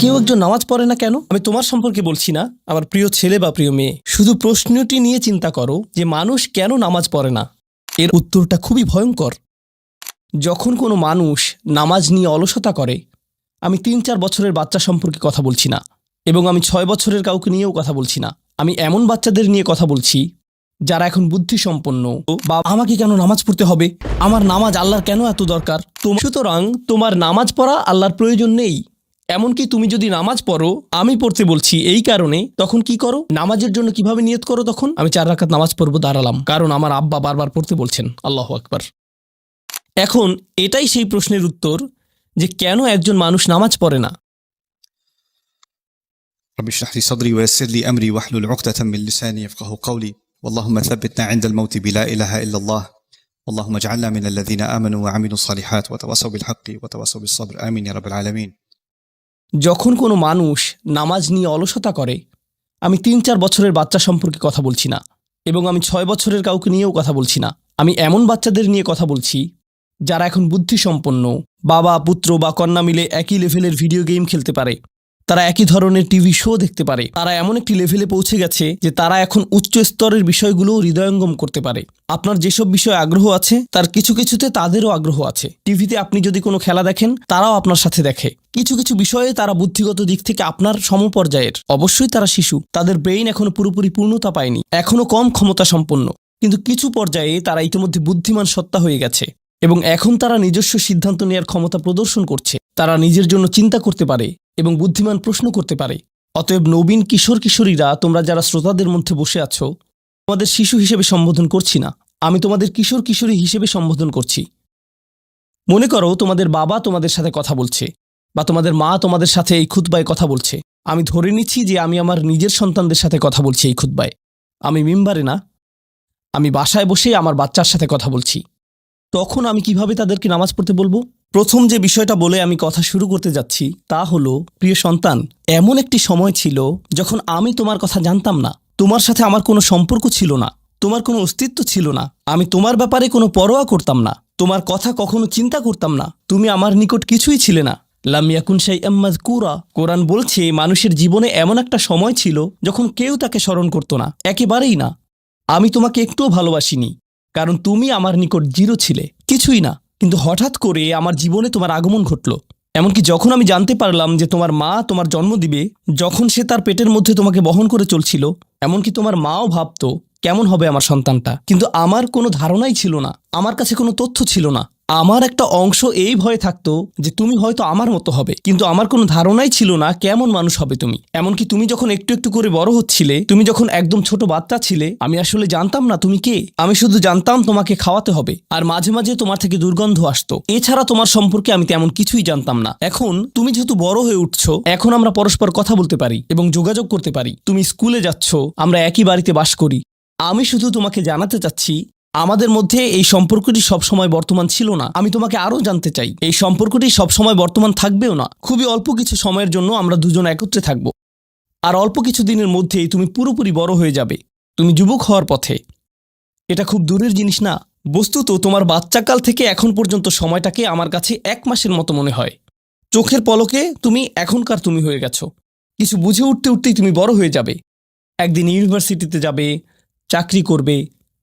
কেউ একজন নামাজ পড়ে না কেন? আমি তোমার সম্পর্কে বলছি না, আমার প্রিয় ছেলে বা প্রিয় মেয়ে। শুধু প্রশ্নটি নিয়ে চিন্তা করো যে মানুষ কেন নামাজ পড়ে না। এর উত্তরটা খুবই ভয়ঙ্কর। যখন কোনো মানুষ নামাজ নিয়ে অলসতা করে, আমি ৩-৪ বছরের বাচ্চা সম্পর্কে কথা বলছি না, এবং আমি ৬ বছরের কাউকে নিয়েও কথা বলছি না। আমি এমন বাচ্চাদের নিয়ে কথা বলছি যারা এখন বুদ্ধিসম্পন্ন, বা আমাকে কেন নামাজ পড়তে হবে, আমার নামাজ আল্লাহর কেন এত দরকার। সুতরাং তোমার নামাজ পড়া আল্লাহর প্রয়োজন নেই। এমনকি তুমি যদি নামাজ পড়ো, আমি পড়তে বলছি এই কারণে, তখন কি করো? নামাজের জন্য কিভাবে নিয়ত করো? তখন আমি 4 রাকাত নামাজ পড়বো, দাঁড়ালাম, কারণ আমার আব্বা বারবার পড়তে বলছেন। আল্লাহু আকবার। এখন এটাই সেই প্রশ্নের উত্তর যে কেন একজন মানুষ নামাজ পড়ে না। رب اشرح لي صدري ويسر لي أمري واحلل عقدة من لساني يفقهوا قولي اللهم ثبتنا عند الموت بلا إله إلا الله اللهم اجعلنا من الذين آمنوا وعملوا الصالحات وتواصوا بالحق وتواصوا بالصبر آمين يا رب العالمين। যখন কোনো মানুষ নামাজ নিয়ে অলসতা করে, আমি ৩-৪ বছরের বাচ্চা সম্পর্কে কথা বলছি না, এবং আমি ৬ বছরের কাউকে নিয়েও কথা বলছি না। আমি এমন বাচ্চাদের নিয়ে কথা বলছি যারা এখন বুদ্ধিসম্পন্ন, বাবা পুত্র বা কন্যা মিলে একই লেভেলের ভিডিও গেম খেলতে পারে, তারা একই ধরনের টিভি শো দেখতে পারে, তারা এমন একটি লেভেলে পৌঁছে গেছে যে তারা এখন উচ্চ স্তরের বিষয়গুলো হৃদয়ঙ্গম করতে পারে। আপনার যেসব বিষয়ে আগ্রহ আছে তার কিছু কিছুতে তাদেরও আগ্রহ আছে। টিভিতে আপনি যদি কোনো খেলা দেখেন, তারাও আপনার সাথে দেখে। কিছু কিছু বিষয়ে তারা বুদ্ধিগত দিক থেকে আপনার সমপর্যায়ের। অবশ্যই তারা শিশু, তাদের ব্রেইন এখনো পুরোপুরি পূর্ণতা পায়নি, এখনো কম ক্ষমতা সম্পন্ন, কিন্তু কিছু পর্যায়ে তারা ইতিমধ্যে বুদ্ধিমান সত্তা হয়ে গেছে, এবং এখন তারা নিজস্ব সিদ্ধান্ত নেওয়ার ক্ষমতা প্রদর্শন করছে। তারা নিজের জন্য চিন্তা করতে পারে এবং বুদ্ধিমান প্রশ্ন করতে পারে। অতএব নবীন কিশোর কিশোরীরা, তোমরা যারা শ্রোতাদের মধ্যে বসে আছো, তোমাদের শিশু হিসেবে সম্বোধন করছি না, আমি তোমাদের কিশোর কিশোরী হিসেবে সম্বোধন করছি। মনে করো তোমাদের বাবা তোমাদের সাথে কথা বলছে, বা তোমাদের মা তোমাদের সাথে এই খুতবায় কথা বলছে। আমি ধরে নিচ্ছি যে আমি আমার নিজের সন্তানদের সাথে কথা বলছি এই খুতবায়। আমি মিম্বারে না, আমি বাসায় বসে আমার বাচ্চার সাথে কথা বলছি। তখন আমি কিভাবে তাদেরকে নামাজ পড়তে বলবো? প্রথম যে বিষয়টা বলে আমি কথা শুরু করতে যাচ্ছি তা হলো, প্রিয় সন্তান, এমন একটি সময় ছিল যখন আমি তোমার কথা জানতাম না, তোমার সাথে আমার কোনো সম্পর্ক ছিল না, তোমার কোনো অস্তিত্ব ছিল না, আমি তোমার ব্যাপারে কোনো পরোয়া করতাম না, তোমার কথা কখনো চিন্তা করতাম না, তুমি আমার নিকট কিছুই ছিলে না। লাম ইয়াকুন শাইআম মাযকুরা। কোরআন বলছে মানুষের জীবনে এমন একটা সময় ছিল যখন কেউ তাকে স্মরণ করত না, একেবারেই না। আমি তোমাকে একটুও ভালোবাসিনি, কারণ তুমি আমার নিকট জিরো ছিলে, কিছুই না। কিন্তু হঠাৎ করে আমার জীবনে তোমার আগমন ঘটল। এমনকি যখন আমি জানতে পারলাম যে তোমার মা তোমার জন্ম দিবে, যখন সে তার পেটের মধ্যে তোমাকে বহন করে চলছিল, এমনকি তোমার মাও ভাবতো কেমন হবে আমার সন্তানটা, কিন্তু আমার কোনো ধারণাই ছিল না, আমার কাছে কোনো তথ্য ছিল না। আমার একটা অংশ এই ভয়ে থাকতো যে তুমি হয়তো আমার মতো হবে, কিন্তু আমার কোনো ধারণাই ছিল না কেমন মানুষ হবে তুমি। এমনকি তুমি যখন একটু একটু করে বড় হচ্ছিলে, তুমি যখন একদম ছোট বাচ্চা ছিলে, আমি আসলে জানতাম না তুমি কে। আমি শুধু জানতাম তোমাকে খাওয়াতে হবে, আর মাঝে মাঝে তোমার থেকে দুর্গন্ধ আসতো। এছাড়া তোমার সম্পর্কে আমি তেমন কিছুই জানতাম না। এখন তুমি যেহেতু বড় হয়ে উঠছো, এখন আমরা পরস্পর কথা বলতে পারি এবং যোগাযোগ করতে পারি। তুমি স্কুলে যাচ্ছ, আমরা একই বাড়িতে বাস করি। আমি শুধু তোমাকে জানাতে চাচ্ছি, আমাদের মধ্যে এই সম্পর্কটি সবসময় বর্তমান ছিল না। আমি তোমাকে আরও জানতে চাই, এই সম্পর্কটি সবসময় বর্তমান থাকবেও না। খুবই অল্প কিছু সময়ের জন্য আমরা দুজন একত্রে থাকব, আর অল্প কিছু দিনের মধ্যেই তুমি পুরোপুরি বড় হয়ে যাবে, তুমি যুবক হওয়ার পথে। এটা খুব দূরের জিনিস না। বস্তুত তোমার বাচ্চাকাল থেকে এখন পর্যন্ত সময়টাকে আমার কাছে 1 মাসের মতো মনে হয়। চোখের পলকে তুমি এখনকার তুমি হয়ে গেছো। কিছু বুঝে উঠতে উঠতেই তুমি বড় হয়ে যাবে। একদিন ইউনিভার্সিটিতে যাবে, চাকরি করবে,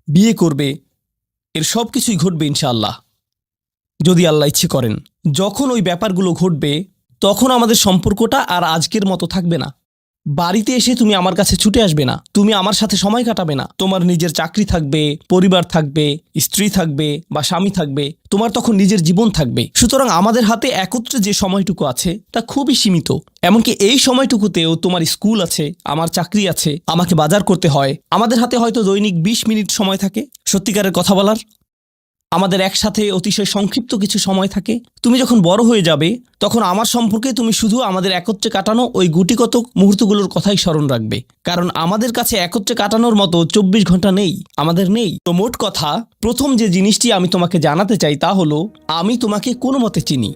বিয়ে করবে, এর সব কিছুই ঘটবে ইনশাআল্লাহ, যদি আল্লাহ ইচ্ছে করেন। যখন ওই ব্যাপারগুলো ঘটবে, তখন আমাদের সম্পর্কটা আর আজকের মতো থাকবে না। বাড়িতে এসে তুমি আমার কাছে ছুটে আসবে না, তুমি আমার সাথে সময় কাটাবে না। তোমার নিজের চাকরি থাকবে, পরিবার থাকবে, স্ত্রী থাকবে বা স্বামী থাকবে, তোমার তখন নিজের জীবন থাকবে। সুতরাং আমাদের হাতে একত্রে যে সময়টুকু আছে তা খুবই সীমিত। এমনকি এই সময়টুকুতেও তোমার স্কুল আছে, আমার চাকরি আছে, আমাকে বাজার করতে হয়। আমাদের হাতে হয়তো দৈনিক 20 মিনিট সময় থাকে সত্যিকারের কথা বলার। আমাদের একসাথে অতিশয় সংক্ষিপ্ত কিছু সময় থাকে। তুমি যখন বড় হয়ে যাবে, তখন আমার সম্পর্কে তুমি শুধু আমাদের একত্রে কাটানো ওই গুটিকত মুহূর্তগুলোর কথাই স্মরণ রাখবে, কারণ আমাদের কাছে একত্রে কাটানোর মতো 24 ঘন্টা নেই, আমাদের নেই। তো মোট কথা, প্রথম যে জিনিসটি আমি তোমাকে জানাতে চাই তা হলো, আমি তোমাকে কোনো মতে চিনি।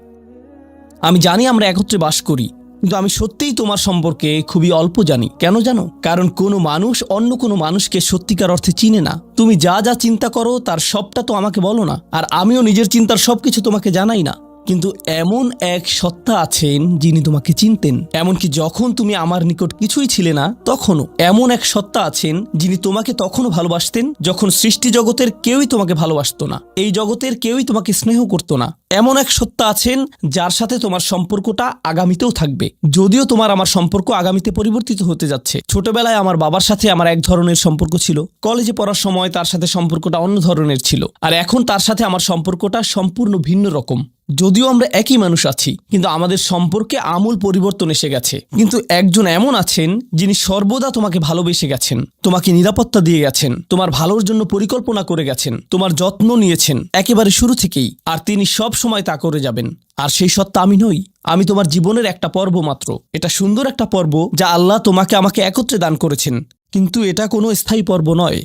আমি জানি আমরা একত্রে বাস করি, কিন্তু আমি সত্যিই তোমার সম্পর্কে খুবই অল্প জানি। কেন জানো? কারণ কোনো মানুষ অন্য কোনো মানুষকে সত্যিকার অর্থে চিনে না। তুমি যা যা চিন্তা করো তার সবটা তো আমাকে বলো না, আর আমিও নিজের চিন্তার সবকিছু তোমাকে জানাই না। কিন্তু এমন এক সত্তা আছেন যিনি তোমাকে চিনতেন, এমনকি যখন তুমি আমার নিকট কিছুই ছিলে না তখনও। এমন এক সত্তা আছেন যিনি তোমাকে তখনও ভালোবাসতেন যখন সৃষ্টি জগতের কেউই তোমাকে ভালোবাসতো না, এই জগতের কেউই তোমাকে স্নেহ করতো না। এমন এক সত্তা আছেন যার সাথে তোমার সম্পর্কটা আগামীতেও থাকবে, যদিও তোমার আমার সম্পর্ক আগামীতে পরিবর্তিত হতে যাচ্ছে। ছোটবেলায় আমার বাবার সাথে আমার এক ধরনের সম্পর্ক ছিল, কলেজে পড়ার সময় তার সাথে সম্পর্কটা অন্য ধরনের ছিল, আর এখন তার সাথে আমার সম্পর্কটা সম্পূর্ণ ভিন্ন রকম। যদিও আমরা একই মানুষ আছি, কিন্তু আমাদের সম্পর্কে আমূল পরিবর্তন এসে গেছে। কিন্তু একজন এমন আছেন যিনি সর্বদা তোমাকে ভালোবেসে গেছেন, তোমাকে নিরাপত্তা দিয়ে গেছেন, তোমার ভালোর জন্য পরিকল্পনা করে গেছেন, তোমার যত্ন নিয়েছেন একেবারে শুরু থেকেই, আর তিনি সব সময় তা করে যাবেন। আর সেই সত্তা আমি নই, আমি তোমার জীবনের একটা পর্ব মাত্র। এটা সুন্দর একটা পর্ব যা আল্লাহ তোমাকে আমাকে একত্রে দান করেছেন, কিন্তু এটা কোনো স্থায়ী পর্ব নয়।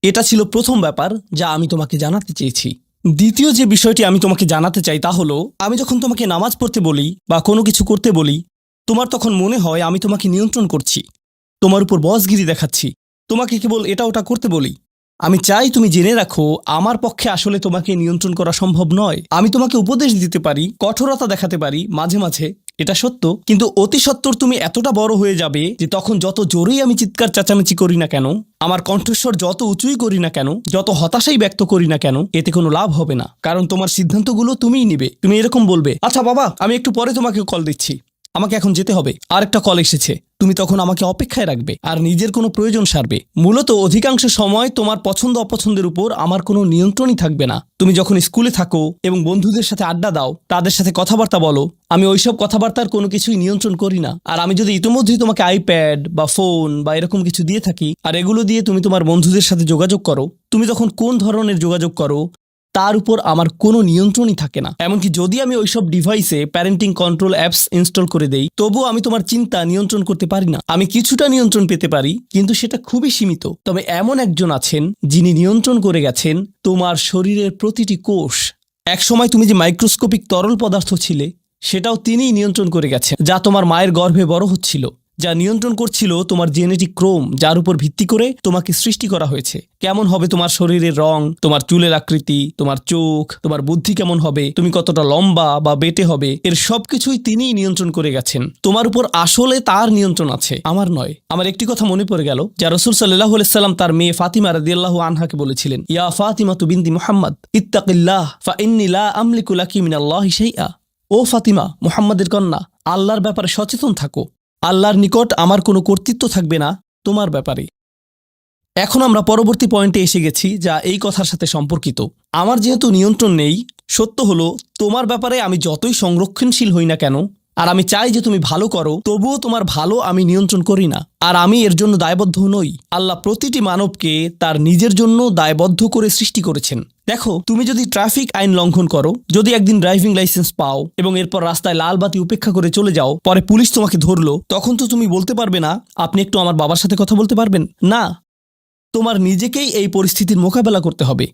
এটা ছিল প্রথম ব্যাপার যা আমি তোমাকে জানাতে চেয়েছি। দ্বিতীয় যে বিষয়টি আমি তোমাকে জানাতে চাই তা হলো, আমি যখন তোমাকে নামাজ পড়তে বলি বা কোনো কিছু করতে বলি, তোমার তখন মনে হয় আমি তোমাকে নিয়ন্ত্রণ করছি, তোমার উপর বসগিরি দেখাচ্ছি, তোমাকে কেবল এটা ওটা করতে বলি। আমি চাই তুমি জেনে রাখো, আমার পক্ষে আসলে তোমাকে নিয়ন্ত্রণ করা সম্ভব নয়। আমি তোমাকে উপদেশ দিতে পারি, কঠোরতা দেখাতে পারি মাঝে মাঝে, এটা সত্য, কিন্তু অতি সত্বর তুমি এতটা বড় হয়ে যাবে যে তখন যত জোরেই আমি চিৎকার চেঁচামেচি করি না কেন, আমার কণ্ঠস্বর যত উঁচুই করি না কেন, যত হতাশাই ব্যক্ত করি না কেন, এতে কোনো লাভ হবে না। কারণ তোমার সিদ্ধান্তগুলো তুমিই নিবে। তুমি এরকম বলবে, আচ্ছা বাবা, আমি একটু পরে তোমাকে কল দিচ্ছি, আমাকে এখন যেতে হবে, আর একটা কল এসেছে। তুমি তখন আমাকে অপেক্ষায় রাখবে আর নিজের কোনো প্রয়োজন সারবে। মূলত অধিকাংশ সময় তোমার পছন্দ অপছন্দের উপর আমার কোনো নিয়ন্ত্রণই থাকবে না। তুমি যখন স্কুলে থাকো এবং বন্ধুদের সাথে আড্ডা দাও, তাদের সাথে কথাবার্তা বলো, আমি ওইসব কথাবার্তার কোনো কিছুই নিয়ন্ত্রণ করি না। আর আমি যদি ইতিমধ্যেই তোমাকে আইপ্যাড বা ফোন বা এরকম কিছু দিয়ে থাকি, আর এগুলো দিয়ে তুমি তোমার বন্ধুদের সাথে যোগাযোগ করো, তুমি তখন কোন ধরনের যোগাযোগ করো তার উপর আমার কোনো নিয়ন্ত্রণই থাকে না। এমনকি যদি আমি ওইসব ডিভাইসে প্যারেন্টিং কন্ট্রোল অ্যাপস ইনস্টল করে দেই, তবুও আমি তোমার চিন্তা নিয়ন্ত্রণ করতে পারি না। আমি কিছুটা নিয়ন্ত্রণ পেতে পারি, কিন্তু সেটা খুবই সীমিত। তবে এমন একজন আছেন যিনি নিয়ন্ত্রণ করে গেছেন তোমার শরীরের প্রতিটি কোষ। একসময় তুমি যে মাইক্রোস্কোপিক তরল পদার্থ ছিলে, সেটাও তিনিই নিয়ন্ত্রণ করে গেছেন, যা তোমার মায়ের গর্ভে বড় হচ্ছিল, যা নিয়ন্ত্রণ করছিল তোমার জেনেটিক ক্রোম, যার উপর ভিত্তি করে তোমাকে সৃষ্টি করা হয়েছে। কেমন হবে তোমার শরীরের রং, তোমার চুলের আকৃতি, তোমার চোখ, তোমার বুদ্ধি কেমন হবে, তুমি কতটা লম্বা বা বেটে হবে, এর সবকিছুই তিনিই নিয়ন্ত্রণ করে গেছেন। তোমার উপর আসলে তার নিয়ন্ত্রণ আছে, আমার নয়। আমার একটি কথা মনে পড়ে গেল, যা রাসূল সাল্লাল্লাহু আলাইহি সাল্লাম তার মেয়ে ফাতিমা রাদিয়াল্লাহু আনহাকে বলেছিলেন, ইয়া ফাতিমাতু বিনতি মুহাম্মদ ইত্তাকিল্লাহ ফা ইন্নী লা আমলিকু লাকি মিনাল্লাহি শাইআ। ও ফাতিমা, মুহাম্মাদের কন্যা, আল্লাহর ব্যাপারে সচেতন থাকো। আল্লাহর নিকট আমার কোনো কর্তৃত্ব থাকবে না তোমার ব্যাপারে। এখন আমরা পরবর্তী পয়েন্টে এসে গেছি, যা এই কথার সাথে সম্পর্কিত। আমার যেহেতু নিয়ন্ত্রণ নেই, সত্য হলো তোমার ব্যাপারে আমি যতই সংরক্ষণশীল হই না কেন, আর আমি চাই যে তুমি ভালো করো, তবুও তোমার ভালো আমি নিয়ন্ত্রণ করি না, আর আমি এর জন্য দায়বদ্ধ নই। আল্লাহ প্রতিটি মানবকে তার নিজের জন্য দায়বদ্ধ করে সৃষ্টি করেছেন। দেখো, তুমি যদি ট্রাফিক আইন লঙ্ঘন করো, যদি একদিন ড্রাইভিং লাইসেন্স পাও এবং এরপর রাস্তায় লাল বাতি উপেক্ষা করে চলে যাও, পরে পুলিশ তোমাকে ধরলো, তখন তো তুমি বলতে পারবে না, আপনি একটু আমার বাবার সাথে কথা বলতে পারবেন না। তোমার নিজেকেই এই পরিস্থিতির মোকাবেলা করতে হবে।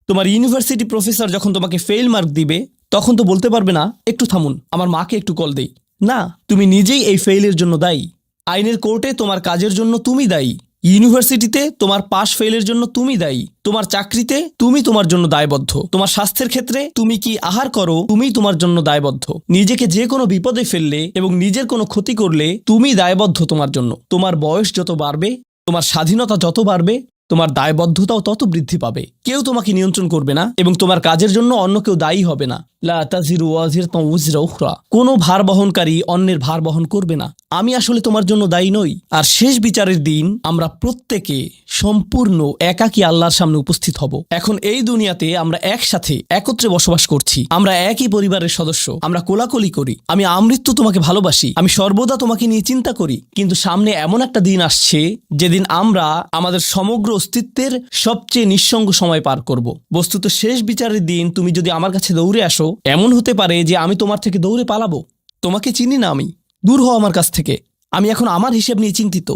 তোমার ইউনিভার্সিটি প্রফেসর যখন তোমাকে ফেল মার্ক দিবে, তখন তো বলতে পারবে না, একটু থামুন, আমার মাকে একটু কল দেই। না, তুমি নিজেই এই ফেইলের জন্য দায়ী। আইনের কোর্টে তোমার কাজের জন্য তুমি দায়ী। ইউনিভার্সিটিতে তোমার পাশ ফেলের জন্য তুমি দায়ী। তোমার চাকরিতে তুমি তোমার জন্য দায়বদ্ধ। তোমার স্বাস্থ্যের ক্ষেত্রে তুমি কি আহার করো, তুমি তোমার জন্য দায়বদ্ধ। নিজেকে যে কোনো বিপদে ফেললে এবং নিজের কোনো ক্ষতি করলে তুমি দায়বদ্ধ তোমার জন্য। তোমার বয়স যত বাড়বে, তোমার স্বাধীনতা যত বাড়বে, তোমার দায়বদ্ধতাও তত বৃদ্ধি পাবে। কেউ তোমাকে নিয়ন্ত্রণ করবে না এবং তোমার কাজের জন্য অন্য কেউ দায়ী হবে না। লা তাজিরু ওয়াজিরাতুন উযরা উখরা। কোনো ভার বহনকারী অন্যের ভার বহন করবে না। আমি আসলে তোমার জন্য দায়ী নই। আর শেষ বিচারের দিন আমরা প্রত্যেকে সম্পূর্ণ একাকী আল্লাহর সামনে উপস্থিত হব। এখন এই দুনিয়াতে আমরা একসাথে একত্রে বসবাস করছি, আমরা একই পরিবারের সদস্য, আমরা কোলাকুলি করি, আমি আমৃত্যু তোমাকে ভালোবাসি, আমি সর্বদা তোমাকে নিয়ে চিন্তা করি। কিন্তু সামনে এমন একটা দিন আসছে যেদিন আমরা আমাদের সমগ্র অস্তিত্বের সবচেয়ে নিঃসঙ্গ সময় পার করব। বস্তুত শেষ বিচারের দিন তুমি যদি আমার কাছে দৌড়ে আসো, এমন হতে পারে যে আমি তোমার থেকে দৌড়ে পালাবো। তোমাকে চিনি না আমি, দূর হও আমার কাছ থেকে। আমি এখন আমার হিসেব নিয়ে চিন্তিত,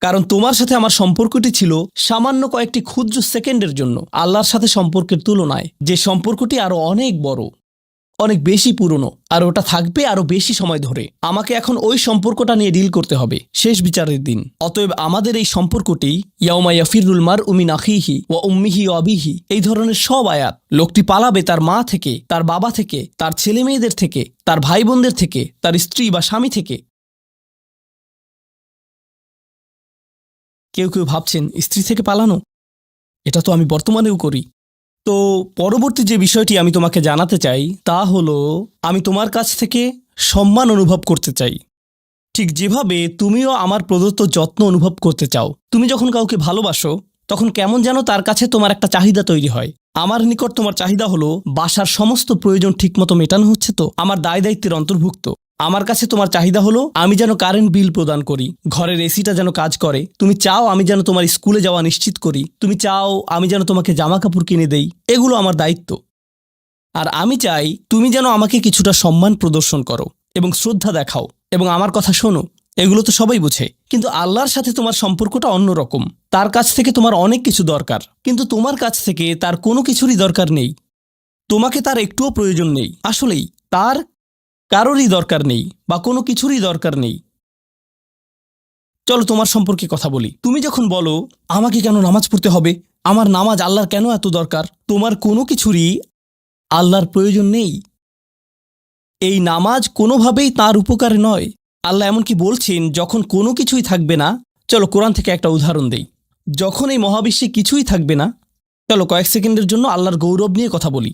কারণ তোমার সাথে আমার সম্পর্কটি ছিল সামান্য কয়েকটি ক্ষুদ্র সেকেন্ডের জন্য আল্লাহর সাথে সম্পর্কের তুলনায়, যে সম্পর্কটি আরো অনেক বড়, অনেক বেশি পুরনো, আর ওটা থাকবে আরো বেশি সময় ধরে। আমাকে এখন ওই সম্পর্কটা নিয়ে ডিল করতে হবে শেষ বিচারের দিন। অতএব আমাদের এই সম্পর্কটি ইয়াউমা ইয়াফিরুল মারউ মিন আখিহি ওয়া উম্মিহি ওয়া আবিহি, এই ধরনের সব আয়াত। লোকটি পালাবে তার মা থেকে, তার বাবা থেকে, তার ছেলে মেয়েদের থেকে, তার ভাই বোনদের থেকে, তার স্ত্রী বা স্বামী থেকে। কেউ কেউ ভাবছেন স্ত্রী থেকে পালানো, এটা তো আমি বর্তমানেও করি। তো পরবর্তী যে বিষয়টি আমি তোমাকে জানাতে চাই তা হলো, আমি তোমার কাছ থেকে সম্মান অনুভব করতে চাই, ঠিক যেভাবে তুমিও আমার প্রদত্ত যত্ন অনুভব করতে চাও। তুমি যখন কাউকে ভালোবাসো তখন কেমন যেন তার কাছে তোমার একটা চাহিদা তৈরি হয়। আমার নিকট তোমার চাহিদা হলো বাসার সমস্ত প্রয়োজন ঠিকমতো মেটানো হচ্ছে তো, আমার দায় দায়িত্বের অন্তর্ভুক্ত। আমার কাছে তোমার চাহিদা হলো আমি যেন কারেন্ট বিল প্রদান করি, ঘরের এসিটা যেন কাজ করে। তুমি চাও আমি যেন তোমার স্কুলে যাওয়া নিশ্চিত করি, তুমি চাও আমি যেন তোমাকে জামা কাপড় কিনে দেই। এগুলো আমার দায়িত্ব। আর আমি চাই তুমি যেন আমাকে কিছুটা সম্মান প্রদর্শন করো এবং শ্রদ্ধা দেখাও এবং আমার কথা শোনো। এগুলো তো সবাই বুঝে, কিন্তু আল্লাহর সাথে তোমার সম্পর্কটা অন্যরকম। তার কাছ থেকে তোমার অনেক কিছু দরকার, কিন্তু তোমার কাছ থেকে তার কোনো কিছুরই দরকার নেই। তোমাকে তার একটুও প্রয়োজন নেই। আসলেই তার কারোরই দরকার নেই বা কোনো কিছুরই দরকার নেই। চলো তোমার সম্পর্কে কথা বলি। তুমি যখন বলো আমাকে কেন নামাজ পড়তে হবে, আমার নামাজ আল্লাহর কেন এত দরকার, তোমার কোনো কিছুরই আল্লাহর প্রয়োজন নেই। এই নামাজ কোনোভাবেই তার উপকারে নয়। আল্লাহ এমনকি বলছেন যখন কোনো কিছুই থাকবে না, চলো কোরআন থেকে একটা উদাহরণ দেই। যখন এই মহাবিশ্বে কিছুই থাকবে না, চলো কয়েক সেকেন্ডের জন্য আল্লাহর গৌরব নিয়ে কথা বলি।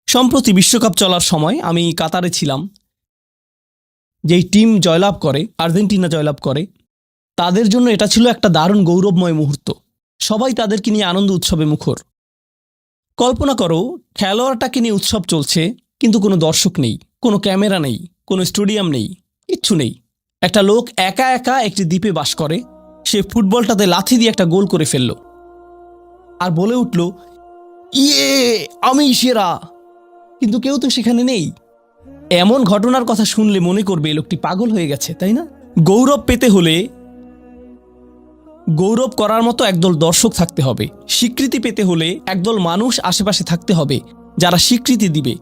সম্প্রতি বিশ্বকাপ চলার সময় আমি কাতারে ছিলাম। যেই টিম জয়লাভ করে, আর্জেন্টিনা জয়লাভ করে, তাদের জন্য এটা ছিল একটা দারুণ গৌরবময় মুহূর্ত। সবাই তাদেরকে নিয়ে আনন্দ উৎসবে মুখর। কল্পনা করো খেলোয়াড়টাকে নিয়ে উৎসব চলছে, কিন্তু কোনো দর্শক নেই, কোনো ক্যামেরা নেই, কোনো স্টেডিয়াম নেই, কিচ্ছু নেই। একটা লোক একা একা একটি দ্বীপে বাস করে। সে ফুটবলটাতে লাথি দিয়ে একটা গোল করে ফেলল আর বলে উঠল, ইয়ে, আমি সেরা। কিন্তু কেউ তো সেখানে নেই। এমন ঘটনার কথা শুনলে মনে করবে লোকটি পাগল হয়ে গেছে, তাই না? গৌরব পেতে হলে গৌরব করার মতো একদল দর্শক থাকতে হবে। স্বীকৃতি পেতে হলে একদল মানুষ আশেপাশে থাকতে হবে যারা স্বীকৃতি দিবে।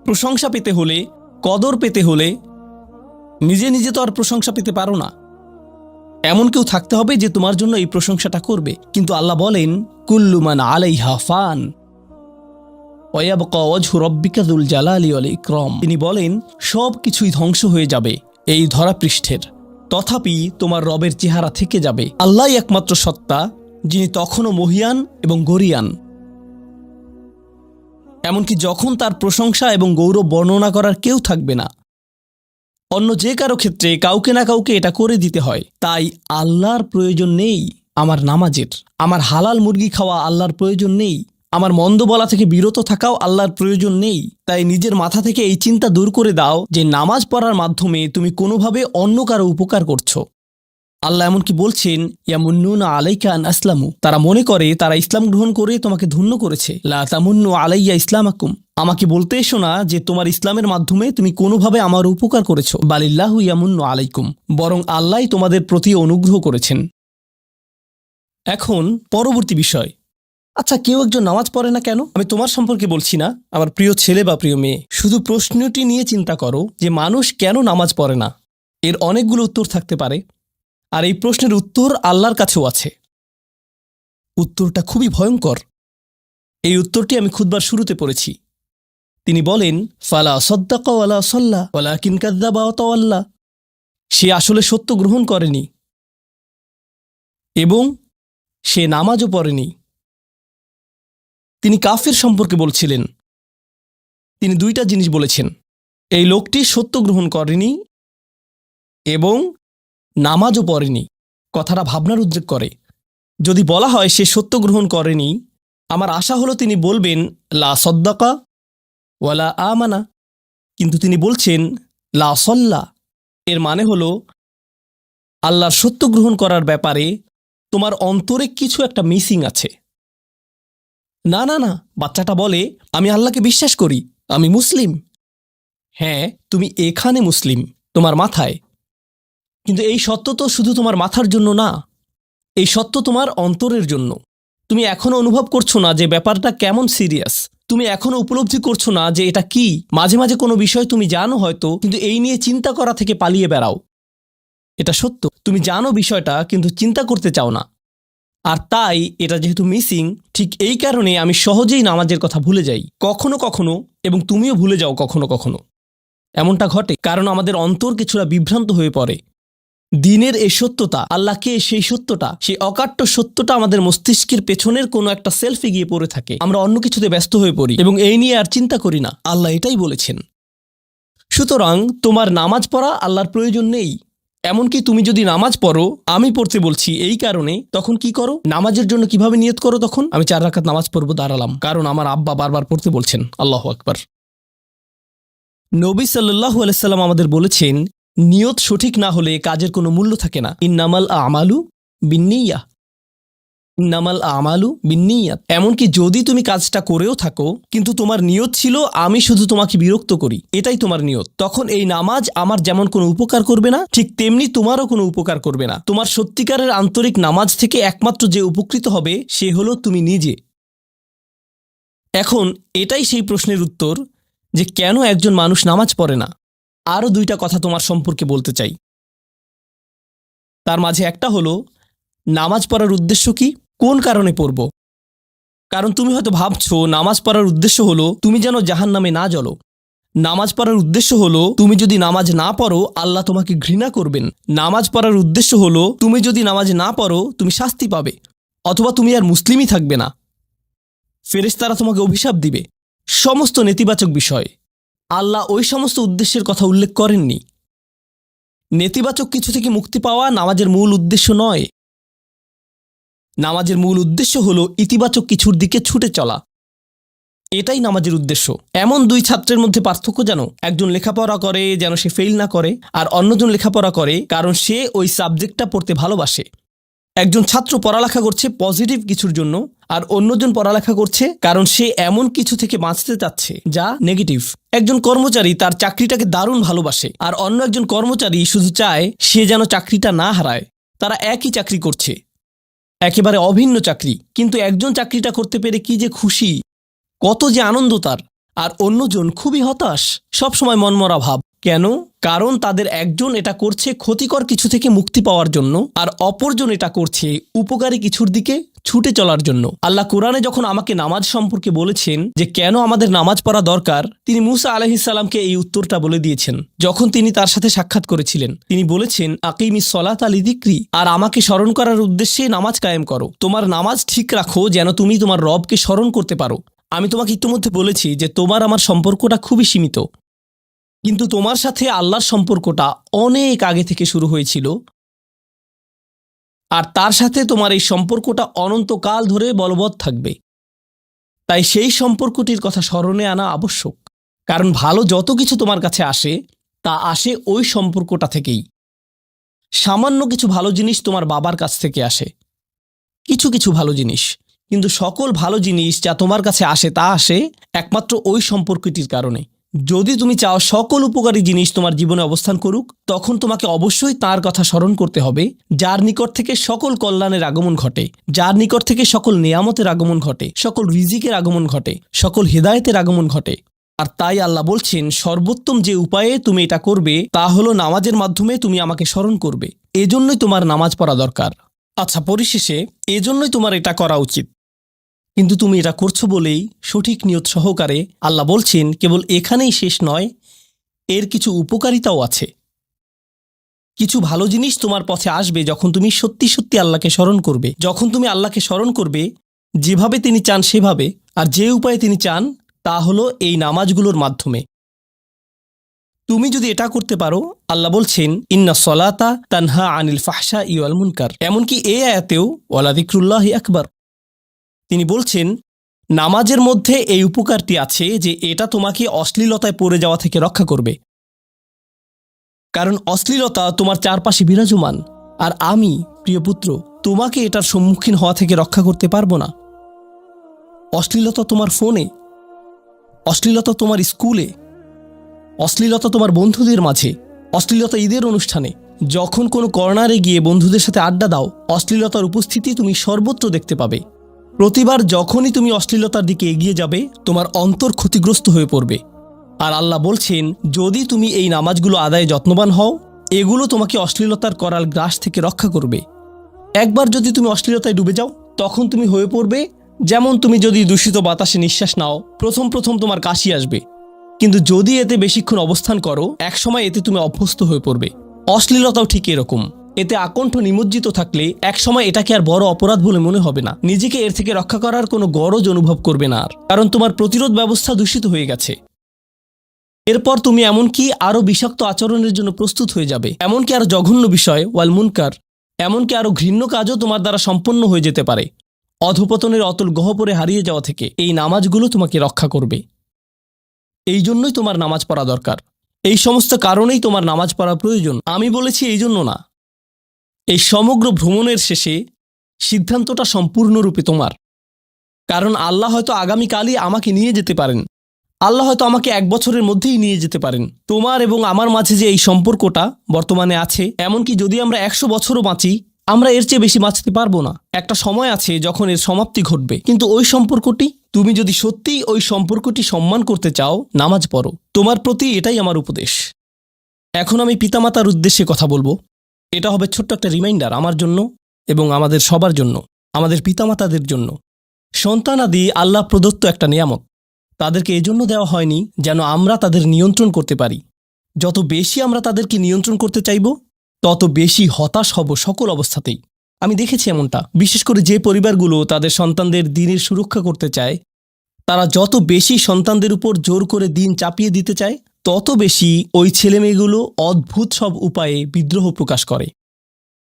প্রশংসা পেতে হলে, কদর পেতে হলে নিজে নিজে তো আর প্রশংসা পেতে পারো না। এমন কেউ থাকতে হবে যে তোমার জন্য এই প্রশংসাটা করবে। কিন্তু আল্লাহ বলেন, কুল্লু মান আলাইহা ফান ওয়া ইয়াবকা ওয়াজহু রাব্বিকা যুল জালালি ওয়াল ইকরাম। তিনি বলেন সব কিছুই ধ্বংস হয়ে যাবে এই ধরাপৃষ্ঠের, তথাপি তোমার রবের চেহারা থেকে যাবে। আল্লাহই একমাত্র সত্তা, যিনি তখনও মহিয়ান এবং গরিয়ান। এমনকি যখন তার প্রশংসা এবং গৌরব বর্ণনা করার কেউ থাকবে না, অন্য যে কারো ক্ষেত্রে কাউকে না কাউকে এটা করে দিতে হয়। তাই আল্লাহর প্রয়োজন নেই আমার নামাজের, আমার হালাল মুরগি খাওয়া আল্লাহর প্রয়োজন নেই, আমার মন্দ বলা থেকে বিরত থাকাও আল্লাহর প্রয়োজন নেই। তাই নিজের মাথা থেকে এই চিন্তা দূর করে দাও যে নামাজ পড়ার মাধ্যমে তুমি কোনোভাবে অন্য কারো উপকার করছো। আল্লাহ এমনকি বলছেন, ইয়ামুন্নুনা আলাইকা আন আসলামু, তারা মনে করে তারা ইসলাম গ্রহণ করে তোমাকে ধন্য করেছে। লা তামুন্নু আলাইয়া ইসলামাকুম, আমাকে বলতে এসো না যে তোমার ইসলামের মাধ্যমে তুমি কোনোভাবে আমার উপকার করেছো। বালিল্লাহু ইয়ামুন্নু আলাইকুম, বরং আল্লাহই তোমাদের প্রতি অনুগ্রহ করেছেন। এখন পরবর্তী বিষয়, আচ্ছা কেউ একজন নামাজ পড়ে না কেন? আমি তোমার সম্পর্কে বলছি না, আমার প্রিয় ছেলে বা প্রিয় মেয়ে। শুধু প্রশ্নটি নিয়ে চিন্তা করো যে মানুষ কেন নামাজ পড়ে না। এর অনেকগুলো উত্তর থাকতে পারে, আর এই প্রশ্নের উত্তর আল্লাহর কাছেও আছে। উত্তরটা খুবই ভয়ঙ্কর। এই উত্তরটি আমি খুতবার শুরুতে পড়েছি। তিনি বলেন, ফালা সাদ্দাকা ওয়ালা সাল্লা ওয়ালাকিন কাযযাবা ওয়া তাওয়াল্লা। সে আসলে সত্য গ্রহণ করেনি এবং সে নামাজও পড়েনি। তিনি কাফের সম্পর্কে বলছিলেন। তিনি দুইটা জিনিস বলেছেন, এই লোকটি সত্য গ্রহণ করেনি এবং নামাজও পড়েনি। কথাটা ভাবনার উদ্রেক করে। যদি বলা হয় সে সত্য গ্রহণ করেনি, আমার আশা হলো তিনি বলবেন লা সাদ্দাকা ওয়ালা আমানা, কিন্তু তিনি বলছেন লা সাল্লা। এর মানে হলো আল্লাহর সত্য গ্রহণ করার ব্যাপারে তোমার অন্তরে কিছু একটা মিসিং আছে। না না না, বাচ্চাটা বলে আমি আল্লাহকে বিশ্বাস করি, আমি মুসলিম। হ্যাঁ, তুমি এখানে মুসলিম, তোমার মাথায়। কিন্তু এই সত্য তো শুধু তোমার মাথার জন্য না, এই সত্য তোমার অন্তরের জন্য। তুমি এখনো অনুভব করছো না যে ব্যাপারটা কেমন সিরিয়াস। তুমি এখনো উপলব্ধি করছো না যে এটা কি। মাঝে মাঝে কোনো বিষয় তুমি জানো হয়তো, কিন্তু এই নিয়ে চিন্তা করা থেকে পালিয়ে বেড়াও। এটা সত্য, তুমি জানো বিষয়টা কিন্তু চিন্তা করতে চাও না। আর তাই এটা যেহেতু মিসিং, ঠিক এই কারণে আমি সহজেই নামাজের কথা ভুলে যাই কখনো কখনো, এবং তুমিও ভুলে যাও কখনো কখনো। এমনটা ঘটে কারণ আমাদের অন্তর কিছুটা বিভ্রান্ত হয়ে পড়ে। দিনের এই সত্যতা, আল্লাহকে সেই সত্যটা, সেই অকাট্য সত্যটা আমাদের মস্তিষ্কের পেছনের কোনো একটা সেলফে গিয়ে পড়ে থাকে। আমরা অন্য কিছুতে ব্যস্ত হয়ে পড়ি এবং এই নিয়ে আর চিন্তা করি না। আল্লাহ এটাই বলেছেন। সুতরাং তোমার নামাজ পড়া আল্লাহর প্রয়োজন নেই। এমনকি তুমি যদি নামাজ পড়ো, আমি পড়তে বলছি এই কারণে, তখন কি করো? নামাজের জন্য কিভাবে নিয়ত করো? তখন আমি 4 রাকাত নামাজ পড়বো, দাঁড়ালাম, কারণ আমার আব্বা বারবার পড়তে বলছেন। আল্লাহু আকবার। নবী সাল্লাল্লাহু আলাইহি সাল্লাম আমাদের বলেছেন, নিয়ত সঠিক না হলে কাজের কোনো মূল্য থাকে না। ইন্নামাল আমালু বিন্নিয়াহ, ইন্নামাল আমালু বিন্নিয়াত। এমনকি যদি তুমি কাজটা করেও থাকো কিন্তু তোমার নিয়ত ছিল আমি শুধু তোমাকে বিরক্ত করি, এটাই তোমার নিয়ত, তখন এই নামাজ আমার যেমন কোনো উপকার করবে না, ঠিক তেমনি তোমারও কোনো উপকার করবে না। তোমার সত্যিকারের আন্তরিক নামাজ থেকে একমাত্র যে উপকৃত হবে সে হলো তুমি নিজে। এখন এটাই সেই প্রশ্নের উত্তর যে কেন একজন মানুষ নামাজ পড়ে না। আরও 2টা কথা তোমার সম্পর্কে বলতে চাই। তার মাঝে একটা হলো নামাজ পড়ার উদ্দেশ্য কি, কোন কারণে পড়ব। কারণ তুমি হয়তো ভাবছো নামাজ পড়ার উদ্দেশ্য হলো তুমি যেন জাহান্নামে না জ্বলো। নামাজ পড়ার উদ্দেশ্য হলো তুমি যদি নামাজ না পড়ো আল্লাহ তোমাকে ঘৃণা করবেন। নামাজ পড়ার উদ্দেশ্য হলো তুমি যদি নামাজ না পড়ো তুমি শাস্তি পাবে, অথবা তুমি আর মুসলিমই থাকবে না, ফেরেশতারা তোমাকে অভিশাপ দিবে। সমস্ত নেতিবাচক বিষয়। আল্লাহ ওই সমস্ত উদ্দেশ্যের কথা উল্লেখ করেননি। নেতিবাচক কিছু থেকে মুক্তি পাওয়া নামাজের মূল উদ্দেশ্য নয়। নামাজের মূল উদ্দেশ্য হলো ইতিবাচক কিছুর দিকে ছুটে চলা, এটাই নামাজের উদ্দেশ্য। এমন 2 ছাত্রের মধ্যে পার্থক্য যেন একজন লেখাপড়া করে যেন সে ফেল না করে, আর অন্যজন লেখাপড়া করে কারণ সে ওই সাবজেক্টটা পড়তে ভালোবাসে। একজন ছাত্র পড়ালেখা করছে পজিটিভ কিছুর জন্য, আর অন্যজন পড়ালেখা করছে কারণ সে এমন কিছু থেকে বাঁচতে চাচ্ছে যা নেগেটিভ। একজন কর্মচারী তার চাকরিটাকে দারুণ ভালোবাসে, আর অন্য একজন কর্মচারী শুধু চায় সে যেন চাকরিটা না হারায়। তারা একই চাকরি করছে, একেবারে অভিন্ন চাকরি, কিন্তু একজন চাকরিটা করতে পেরে কি যে খুশি, কত যে আনন্দ তার, আর অন্যজন খুবই হতাশ, সবসময় মনমরা ভাব। কেন? কারণ তাদের একজন এটা করছে ক্ষতিকর কিছু থেকে মুক্তি পাওয়ার জন্য, আর অপরজন এটা করছে উপকারী কিছুর দিকে ছুটে চলার জন্য। আল্লাহ কোরআনে যখন আমাকে নামাজ সম্পর্কে বলেছেন যে কেন আমাদের নামাজ পড়া দরকার, তিনি মূসা আলাইহিস সালামকে এই উত্তরটা বলে দিয়েছেন যখন তিনি তার সাথে সাক্ষাৎ করেছিলেন। তিনি বলেছেন, আকিমিস সলাতা লিযিকরি, আর আমাকে স্মরণ করার উদ্দেশ্যে নামাজ কায়েম করো। তোমার নামাজ ঠিক রাখো যেন তুমি তোমার রবকে স্মরণ করতে পারো। আমি তোমাকে ইতিমধ্যে বলেছি যে তোমার আমার সম্পর্কটা খুবই সীমিত, কিন্তু তোমার সাথে আল্লাহর সম্পর্কটা অনেক আগে থেকে শুরু হয়েছিল, আর তার সাথে তোমার এই সম্পর্কটা অনন্তকাল ধরে বলবৎ থাকবে। তাই সেই সম্পর্কটির কথা স্মরণে আনা আবশ্যক, কারণ ভালো যত কিছু তোমার কাছে আসে তা আসে ওই সম্পর্কটা থেকেই। সামান্য কিছু ভালো জিনিস তোমার বাবার কাছ থেকে আসে, কিছু কিছু ভালো জিনিস, কিন্তু সকল ভালো জিনিস যা তোমার কাছে আসে তা আসে একমাত্র ওই সম্পর্কটির কারণে। যদি তুমি চাও সকল উপকারী জিনিস তোমার জীবনে অবস্থান করুক, তখন তোমাকে অবশ্যই তার কথা স্মরণ করতে হবে যার নিকট থেকে সকল কল্যাণের আগমন ঘটে, যার নিকট থেকে সকল নিয়ামতের আগমন ঘটে, সকল রিজিকের আগমন ঘটে, সকল হেদায়েতের আগমন ঘটে। আর তাই আল্লাহ বলছেন সর্বোত্তম যে উপায়ে তুমি এটা করবে তা হলো নামাজের মাধ্যমে তুমি আমাকে স্মরণ করবে। এজন্যই তোমার নামাজ পড়া দরকার। আচ্ছা, পরিশেষে এজন্যই তোমার এটা করা উচিত, কিন্তু তুমি এটা করছো বলেই সঠিক নিয়ত সহকারে। আল্লাহ বলছেন কেবল এখানেই শেষ নয়, এর কিছু উপকারিতাও আছে। কিছু ভালো জিনিস তোমার পথে আসবে যখন তুমি সত্যি সত্যি আল্লাহকে স্মরণ করবে। যখন তুমি আল্লাহকে স্মরণ করবে যেভাবে তিনি চান সেভাবে, আর যে উপায়ে তিনি চান তা হলো এই নামাজগুলোর মাধ্যমে। তুমি যদি এটা করতে পারো, আল্লাহ বলছেন ইন্না সলাতা তানহা আনিল ফাহশা ওয়াল মুনকার। এমনকি এই আয়াতেও ওয়ালা যিকরুল্লাহি আকবার, তিনি বলছেন নামাজের মধ্যে এই উপকারটি আছে যে এটা তোমাকে অশ্লীলতায় পড়ে যাওয়া থেকে রক্ষা করবে। কারণ অশ্লীলতা তোমার চারপাশে বিরাজমান, আর আমি প্রিয় পুত্র তোমাকে এটার সম্মুখীন হওয়া থেকে রক্ষা করতে পারবো না। অশ্লীলতা তোমার ফোনে, অশ্লীলতা তোমার স্কুলে, অশ্লীলতা তোমার বন্ধুদের মাঝে, অশ্লীলতা ঈদের অনুষ্ঠানে। যখন কোনো কর্নারে গিয়ে বন্ধুদের সাথে আড্ডা দাও, অশ্লীলতার উপস্থিতি তুমি সর্বত্র দেখতে পাবে। প্রতিবার যখনই তুমি অশ্লীলতার দিকে এগিয়ে যাবে তোমার অন্তর ক্ষতিগ্রস্ত হয়ে পড়বে। আর আল্লাহ বলছেন, যদি তুমি এই নামাজগুলো আদায়ে যত্নবান হও, এগুলো তোমাকে অশ্লীলতার করাল গ্রাস থেকে রক্ষা করবে। একবার যদি তুমি অশ্লীলতায় ডুবে যাও, তখন তুমি হয়ে পড়বে যেমন তুমি যদি দূষিত বাতাসে নিঃশ্বাস নাও, প্রথম তোমার কাশি আসবে, কিন্তু যদি এতে বেশিক্ষণ অবস্থান করো, একসময় এতে তুমি অভ্যস্ত হয়ে পড়বে। অশ্লীলতাও ঠিক এরকম, এতে আকণ্ঠ নিমজ্জিত থাকলে একসময় এটাকে আর বড় অপরাধ বলে মনে হবে না, নিজেকে এর থেকে রক্ষা করার কোনো গরজ অনুভব করবে না আর, কারণ তোমার প্রতিরোধ ব্যবস্থা দূষিত হয়ে গেছে। এরপর তুমি এমনকি আরও বিষাক্ত আচরণের জন্য প্রস্তুত হয়ে যাবে, এমনকি আরও জঘন্য বিষয় ওয়াল মুনকার, এমনকি আরও ঘৃণ্য কাজও তোমার দ্বারা সম্পন্ন হয়ে যেতে পারে। অধঃপতনের অতল গহ্বরে হারিয়ে যাওয়া থেকে এই নামাজগুলো তোমাকে রক্ষা করবে। এই জন্যই তোমার নামাজ পড়া দরকার, এই সমস্ত কারণেই তোমার নামাজ পড়া প্রয়োজন। আমি বলেছি এই জন্য না, এই সমগ্র ভ্রমণের শেষে সিদ্ধান্তটা সম্পূর্ণরূপে তোমার। কারণ আল্লাহ হয়তো আগামীকালই আমাকে নিয়ে যেতে পারেন, আল্লাহ হয়তো আমাকে 1 বছরের মধ্যেই নিয়ে যেতে পারেন। তোমার এবং আমার মাঝে যে এই সম্পর্কটা বর্তমানে আছে, এমনকি যদি আমরা 100 বছরও বাঁচি, আমরা এর চেয়ে বেশি বাঁচতে পারবো না। একটা সময় আছে যখন এর সমাপ্তি ঘটবে, কিন্তু ওই সম্পর্কটি, তুমি যদি সত্যিই ওই সম্পর্কটি সম্মান করতে চাও, নামাজ পড়ো। তোমার প্রতি এটাই আমার উপদেশ। এখন আমি পিতামাতার উদ্দেশ্যে কথা বলবো। এটা হবে ছোট্ট একটা রিমাইন্ডার আমার জন্য এবং আমাদের সবার জন্য, আমাদের পিতামাতাদের জন্য। সন্তানাদি আল্লাহ প্রদত্ত একটা নিয়ামত, তাদেরকে এজন্য দেওয়া হয়নি যেন আমরা তাদের নিয়ন্ত্রণ করতে পারি। যত বেশি আমরা তাদেরকে নিয়ন্ত্রণ করতে চাইব, তত বেশি হতাশ হব সকল অবস্থাতেই। আমি দেখেছি এমনটা, বিশেষ করে যে পরিবারগুলো তাদের সন্তানদের দিনের সুরক্ষা করতে চায়, তারা যত বেশি সন্তানদের উপর জোর করে দিন চাপিয়ে দিতে চায়, তত বেশি ওই ছেলেমেয়েগুলো অদ্ভুত সব উপায়ে বিদ্রোহ প্রকাশ করে।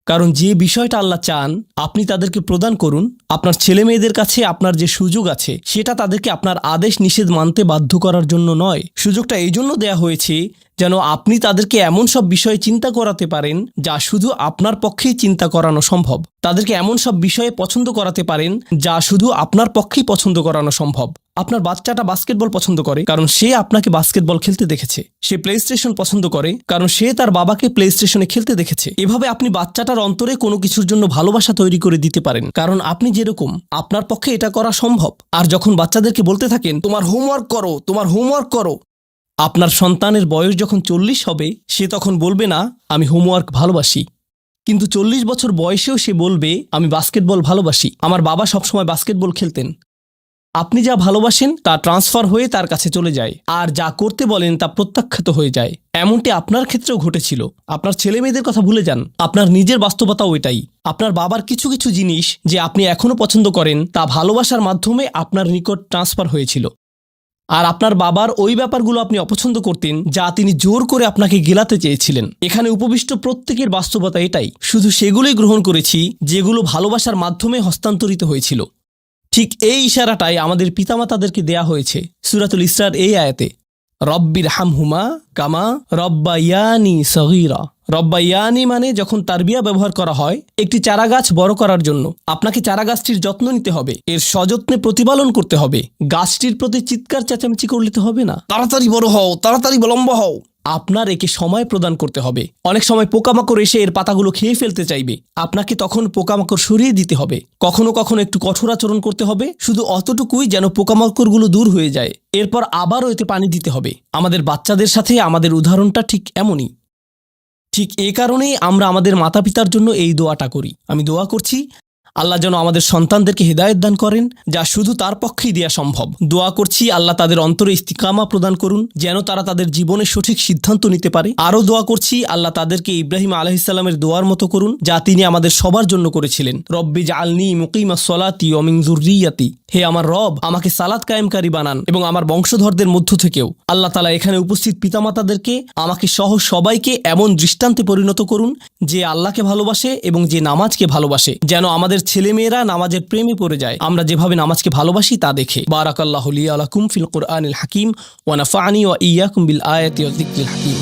কারণ যে বিষয়টা আল্লাহ চান আপনি তাদেরকে প্রদান করুন, আপনার ছেলেমেয়েদের কাছে আপনার যে সুযোগ আছে, সেটা তাদেরকে আপনার আদেশ নিষেধ মানতে বাধ্য করার জন্য নয়। সুযোগটা এই জন্য দেয়া হয়েছে যেন আপনি তাদেরকে এমন সব বিষয়ে চিন্তা করাতে পারেন যা শুধু আপনার পক্ষেই চিন্তা করানো সম্ভব। তাদেরকে এমন সব বিষয়ে পছন্দ করাতে পারেন যা শুধু আপনার পক্ষেই পছন্দ করানো সম্ভব। আপনার বাচ্চাটা বাস্কেটবল পছন্দ করে কারণ সে আপনাকে বাস্কেটবল খেলতে দেখেছে। সে প্লে স্টেশন পছন্দ করে কারণ সে তার বাবাকে প্লে স্টেশনে খেলতে দেখেছে। এভাবে আপনি বাচ্চাটার অন্তরে কোনো কিছুর জন্য ভালোবাসা তৈরি করে দিতে পারেন, কারণ আপনি যেরকম, আপনার পক্ষে এটা করা সম্ভব। আর যখন বাচ্চাদেরকে বলতে থাকেন তোমার হোমওয়ার্ক করো, তোমার হোমওয়ার্ক করো, আপনার সন্তানের বয়স যখন 40 হবে, সে তখন বলবে না আমি হোমওয়ার্ক ভালোবাসি, কিন্তু 40 বছর বয়সেও সে বলবে আমি বাস্কেটবল ভালোবাসি, আমার বাবা সবসময় বাস্কেটবল খেলতেন। আপনি যা ভালোবাসেন তা ট্রান্সফার হয়ে তার কাছে চলে যায়, আর যা করতে বলেন তা প্রত্যাখ্যাত হয়ে যায়। এমনটি আপনার ক্ষেত্রেও ঘটেছিল। আপনার ছেলে মেয়েদের কথা ভুলে যান, আপনার নিজের বাস্তবতাও এটাই। আপনার বাবার কিছু কিছু জিনিস যে আপনি এখনও পছন্দ করেন, তা ভালোবাসার মাধ্যমে আপনার নিকট ট্রান্সফার হয়েছিল। আর আপনার বাবার ওই ব্যাপারগুলো আপনি অপছন্দ করতেন যা তিনি জোর করে আপনাকে গেলাতে চেয়েছিলেন। এখানে উপবিষ্ট প্রত্যেকের বাস্তবতা এটাই, শুধু সেগুলোই গ্রহণ করেছি যেগুলো ভালোবাসার মাধ্যমে হস্তান্তরিত হয়েছিল। ঠিক এই ইশারাটাই আমাদের পিতামাতাদেরকে দেয়া হয়েছে সূরাতুল ইসরার এই আয়াতে, রব্বির হামহুমা কামা রব্বায়ানি সগীরা। রব্বায়ানি মানে যখন তারবিয়া ব্যবহার করা হয় একটি চারাগাছ বড় করার জন্য, আপনাকে চারাগাছটির যত্ন নিতে হবে, এর সযত্নে প্রতিপালন করতে হবে। গাছটির প্রতি চিৎকার চেঁচামেচি করলে তো হবে না, তাড়াতাড়ি বড় হও, তাড়াতাড়ি লম্বা হও। আপনার একে সময় প্রদান করতে হবে। অনেক সময় পোকামাকড় এসে এর পাতাগুলো খেয়ে ফেলতে চাইবে, আপনাকে তখন পোকামাকড় সরিয়ে দিতে হবে। কখনো কখনো একটু কঠোর আচরণ করতে হবে, শুধু অতটুকুই যেন পোকামাকড়গুলো দূর হয়ে যায়। এরপর আবারও এতে পানি দিতে হবে। আমাদের বাচ্চাদের সাথে আমাদের উদাহরণটা ঠিক এমনই। ঠিক এ কারণেই আমরা আমাদের মাতা পিতার জন্য এই দোয়াটা করি। আমি দোয়া করছি আল্লাহ যেন আমাদের সন্তানদেরকে হেদায়েত দান করেন, যা শুধু তার পক্ষেই দেয়া সম্ভব। দোয়া করছি আল্লাহ তাদের অন্তরে ইস্তিকামা প্রদান করুন, যেন তারা তাদের জীবনে সঠিক সিদ্ধান্ত নিতে পারে। আরও দোয়া করছি আল্লাহ তাদেরকে ইব্রাহিম আলাইহিসসালামের দোয়ার মতো করুন, যা তিনি আমাদের সবার জন্য করেছিলেন, রব্বি জাআলনি মুকিমাস সলাতি ওয়া মিন যুররিয়াতি। হে আমার রব, আমাকে সালাত কায়েমকারী বানান এবং আমার বংশধরদের মধ্য থেকেও। আল্লাহ তাআলা এখানে উপস্থিত পিতামাতাদেরকে, আমাকে সহ সবাইকে এমন দৃষ্টান্তে পরিণত করুন যে আল্লাহকে ভালোবাসে এবং যে নামাজকে ভালোবাসে, যেন আমাদের ছেলেমেয়েরা নামাজের প্রেমে পড়ে যায় আমরা যেভাবে নামাজকে ভালোবাসি তা দেখে। বারাকাল্লাহু লি ওয়া লাকুম ফিল কুরআনিল হাকিম ওয়া নাফা'নি ওয়া ইয়্যাকুম বিল আয়াতি ওয়া যিকরিল হাকিম।